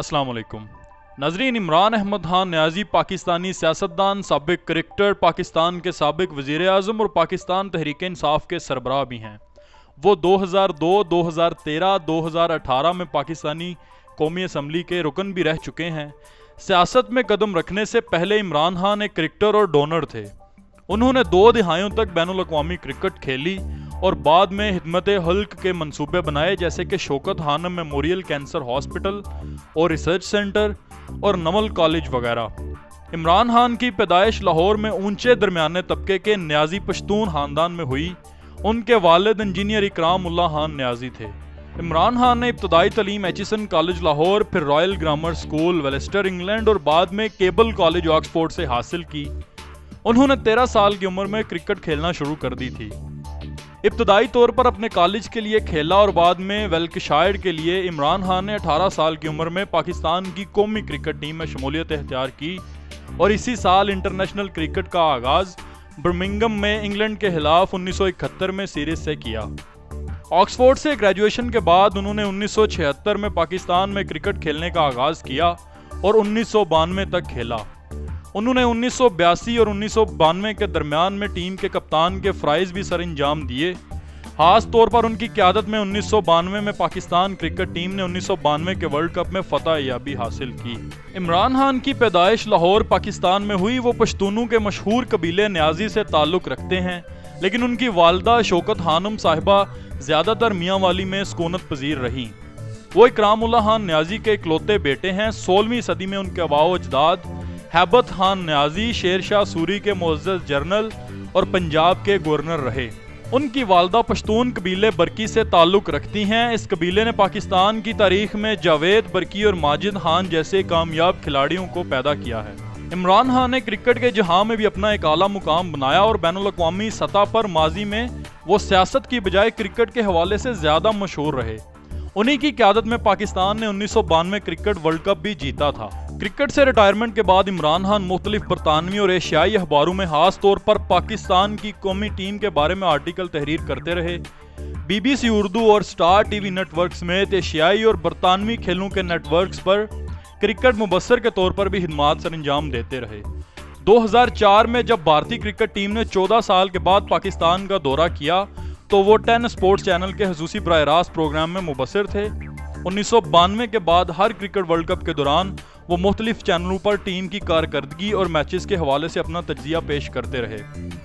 السلام علیکم ناظرین، عمران احمد خان نیازی پاکستانی سیاستدان، سابق کرکٹر، پاکستان کے سابق وزیر اعظم اور پاکستان تحریک انصاف کے سربراہ بھی ہیں۔ وہ 2002، 2013، 2018 میں پاکستانی قومی اسمبلی کے رکن بھی رہ چکے ہیں۔ سیاست میں قدم رکھنے سے پہلے عمران خان ایک کرکٹر اور ڈونر تھے۔ انہوں نے 2 دہائیوں تک بین الاقوامی کرکٹ کھیلی اور بعد میں خدمت خلق کے منصوبے بنائے، جیسے کہ شوکت خانم میموریل کینسر ہاسپٹل اور ریسرچ سینٹر اور نمل کالج وغیرہ۔ عمران خان کی پیدائش لاہور میں اونچے درمیانے طبقے کے نیازی پشتون خاندان میں ہوئی۔ ان کے والد انجینئر اکرام اللہ خان نیازی تھے۔ عمران خان نے ابتدائی تعلیم ایچسن کالج لاہور، پھر رائل گرامر اسکول ویلسٹر انگلینڈ اور بعد میں کیبل کالج آکسفورڈ سے حاصل کی۔ انہوں نے 13 سال کی عمر میں کرکٹ کھیلنا شروع کر دی تھی۔ ابتدائی طور پر اپنے کالج کے لیے کھیلا اور بعد میں ویلکشائر کے لیے۔ عمران خان نے 18 سال کی عمر میں پاکستان کی قومی کرکٹ ٹیم میں شمولیت اختیار کی اور اسی سال انٹرنیشنل کرکٹ کا آغاز برمنگھم میں انگلینڈ کے خلاف 1971 میں سیریز سے کیا۔ آکسفورڈ سے گریجویشن کے بعد انہوں نے 1976 میں پاکستان میں کرکٹ کھیلنے کا آغاز کیا اور 1992 تک کھیلا۔ انہوں نے 1982 اور 1992 کے درمیان میں ٹیم کے کپتان کے فرائض بھی سر انجام دیے۔ خاص طور پر ان کی قیادت میں 1992 میں پاکستان کرکٹ ٹیم نے 1992 کے ورلڈ کپ میں فتح یابی حاصل کی۔ عمران خان کی پیدائش لاہور پاکستان میں ہوئی۔ وہ پشتونوں کے مشہور قبیلے نیازی سے تعلق رکھتے ہیں، لیکن ان کی والدہ شوکت خانم صاحبہ زیادہ تر میاں والی میں سکونت پذیر رہیں۔ وہ اکرام اللہ خان نیازی کے اکلوتے بیٹے ہیں۔ 16ویں صدی میں ان کے آباء و اجداد ہیبت خان نیازی شیر شاہ سوری کے معزز جنرل اور پنجاب کے گورنر رہے۔ ان کی والدہ پشتون قبیلے برکی سے تعلق رکھتی ہیں۔ اس قبیلے نے پاکستان کی تاریخ میں جاوید برکی اور ماجد خان جیسے کامیاب کھلاڑیوں کو پیدا کیا ہے۔ عمران خان نے کرکٹ کے جہاں میں بھی اپنا ایک اعلیٰ مقام بنایا اور بین الاقوامی سطح پر ماضی میں وہ سیاست کی بجائے کرکٹ کے حوالے سے زیادہ مشہور رہے۔ انہی کی قیادت میں پاکستان نے 1992 کرکٹ ورلڈ کپ بھی جیتا تھا۔ کرکٹ سے ریٹائرمنٹ کے بعد عمران خان مختلف برطانوی اور ایشیائی اخباروں میں خاص طور پر پاکستان کی قومی ٹیم کے بارے میں آرٹیکل تحریر کرتے رہے۔ BBC اردو اور Star T V network سمیت ایشیائی اور برطانوی کھیلوں کے نیٹ ورکس پر کرکٹ مبصر کے طور پر بھی خدمات سر انجام دیتے رہے۔ 2004 میں جب بھارتی کرکٹ ٹیم نے 14 سال کے بعد پاکستان کا دورہ کیا تو وہ 10 اسپورٹس چینل کے خصوصی براہ راست پروگرام میں مبصر تھے۔ 1992 کے بعد ہر کرکٹ ورلڈ کپ کے دوران وہ مختلف چینلوں پر ٹیم کی کارکردگی اور میچز کے حوالے سے اپنا تجزیہ پیش کرتے رہے۔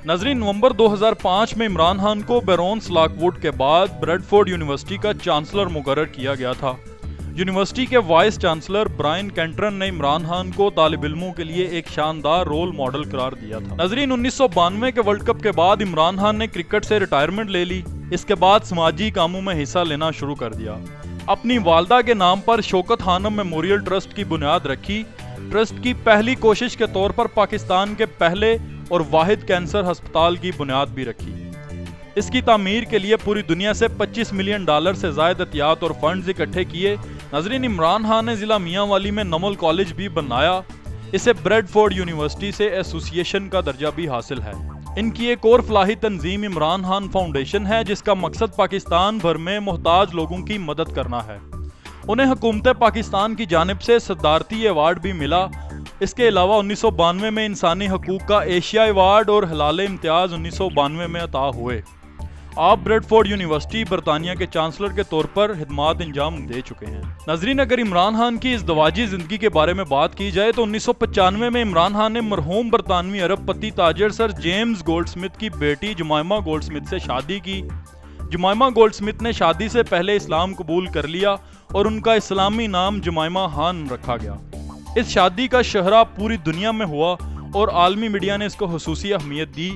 ناظرین، نومبر 2005 میں عمران خان کو بیرونس لاک ووڈ کے بعد بریڈفورڈ یونیورسٹی کا چانسلر مقرر کیا گیا تھا۔ یونیورسٹی کے وائس چانسلر برائن کینٹرن نے عمران خان کو طالب علموں کے لیے ایک شاندار رول ماڈل قرار دیا تھا۔ ناظرین، 1992 کے ورلڈ کپ کے بعد عمران خان نے کرکٹ سے ریٹائرمنٹ لے لی۔ اس کے بعد سماجی کاموں میں حصہ لینا شروع کر دیا۔ اپنی والدہ کے نام پر شوکت خانم میموریل ٹرسٹ کی بنیاد رکھی۔ ٹرسٹ کی پہلی کوشش کے طور پر پاکستان کے پہلے اور واحد کینسر ہسپتال کی بنیاد بھی رکھی۔ اس کی تعمیر کے لیے پوری دنیا سے $25 ملین سے زائد عطیات اور فنڈز اکٹھے کیے۔ ناظرین، عمران خان نے ضلع میاں والی میں نمل کالج بھی بنایا۔ اسے بریڈفورڈ یونیورسٹی سے ایسوسی ایشن کا درجہ بھی حاصل ہے۔ ان کی ایک اور فلاحی تنظیم عمران خان فاؤنڈیشن ہے، جس کا مقصد پاکستان بھر میں محتاج لوگوں کی مدد کرنا ہے۔ انہیں حکومت پاکستان کی جانب سے صدارتی ایوارڈ بھی ملا۔ اس کے علاوہ 1992 میں انسانی حقوق کا ایشیا ایوارڈ اور ہلال امتیاز 1992 میں عطا ہوئے۔ آپ بریڈفورڈ یونیورسٹی برطانیہ کے چانسلر کے طور پر خدمات انجام دے چکے ہیں۔ ناظرین، اگر عمران خان کی ازدواجی زندگی کے بارے میں بات کی جائے تو 1995 میں عمران خان نے مرحوم برطانوی ارب پتی تاجر سر جیمز گولڈ سمتھ کی بیٹی جمائمہ گولڈ سمتھ سے شادی کی۔ جمائمہ گولڈ سمتھ نے شادی سے پہلے اسلام قبول کر لیا اور ان کا اسلامی نام جمائمہ خان رکھا گیا۔ اس شادی کا شہرہ پوری دنیا میں ہوا اور عالمی میڈیا نے اس کو خصوصی اہمیت دی۔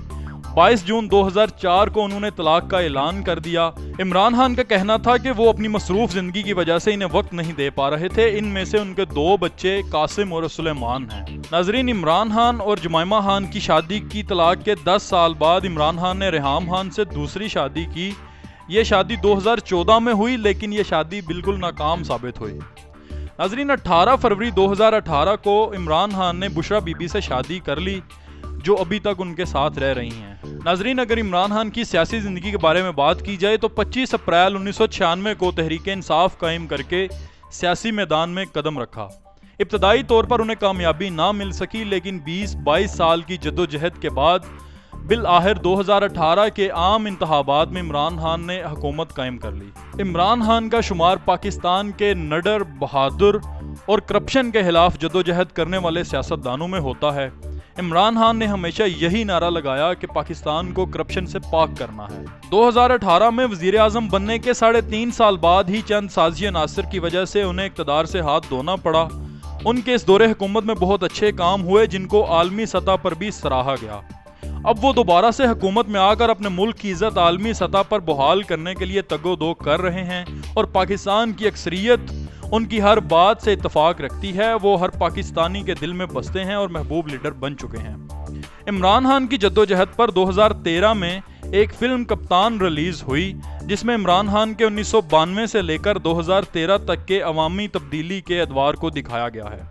22 جون 2004 کو انہوں نے طلاق کا اعلان کر دیا۔ عمران خان کا کہنا تھا کہ وہ اپنی مصروف زندگی کی وجہ سے انہیں وقت نہیں دے پا رہے تھے۔ ان میں سے ان کے 2 بچے قاسم اور سلیمان ہیں۔ ناظرین، عمران خان اور جمائمہ خان کی شادی کی طلاق کے 10 سال بعد عمران خان نے ریحام خان سے دوسری شادی کی۔ یہ شادی 2014 میں ہوئی، لیکن یہ شادی بالکل ناکام ثابت ہوئی۔ ناظرین، 18 فروری 2018 کو عمران خان نے بشرا بی بی سے شادی کر لی، جو ابھی تک ان کے ساتھ رہ رہی ہیں۔ ناظرین، اگر عمران خان کی سیاسی زندگی کے بارے میں بات کی جائے تو 25 اپریل 1996 کو تحریک انصاف قائم کر کے سیاسی میدان میں قدم رکھا۔ ابتدائی طور پر انہیں کامیابی نہ مل سکی، لیکن 20-22 سال کی جدوجہد کے بعد بالآخر 2018 کے عام انتخابات میں عمران خان نے حکومت قائم کر لی۔ عمران خان کا شمار پاکستان کے نڈر، بہادر اور کرپشن کے خلاف جدوجہد کرنے والے سیاستدانوں میں ہوتا ہے۔ عمران خان نے ہمیشہ یہی نعرہ لگایا کہ پاکستان کو کرپشن سے پاک کرنا ہے۔ 2018 میں وزیر اعظم بننے کے 3.5 سال بعد ہی چند سازشی عناصر کی وجہ سے انہیں اقتدار سے ہاتھ دھونا پڑا۔ ان کے اس دور حکومت میں بہت اچھے کام ہوئے جن کو عالمی سطح پر بھی سراہا گیا۔ اب وہ دوبارہ سے حکومت میں آ کر اپنے ملک کی عزت عالمی سطح پر بحال کرنے کے لیے تگ و دو کر رہے ہیں، اور پاکستان کی اکثریت ان کی ہر بات سے اتفاق رکھتی ہے۔ وہ ہر پاکستانی کے دل میں بستے ہیں اور محبوب لیڈر بن چکے ہیں۔ عمران خان کی جدوجہد پر 2013 میں ایک فلم کپتان ریلیز ہوئی، جس میں عمران خان کے 1992 سے لے کر 2013 تک کے عوامی تبدیلی کے ادوار کو دکھایا گیا ہے۔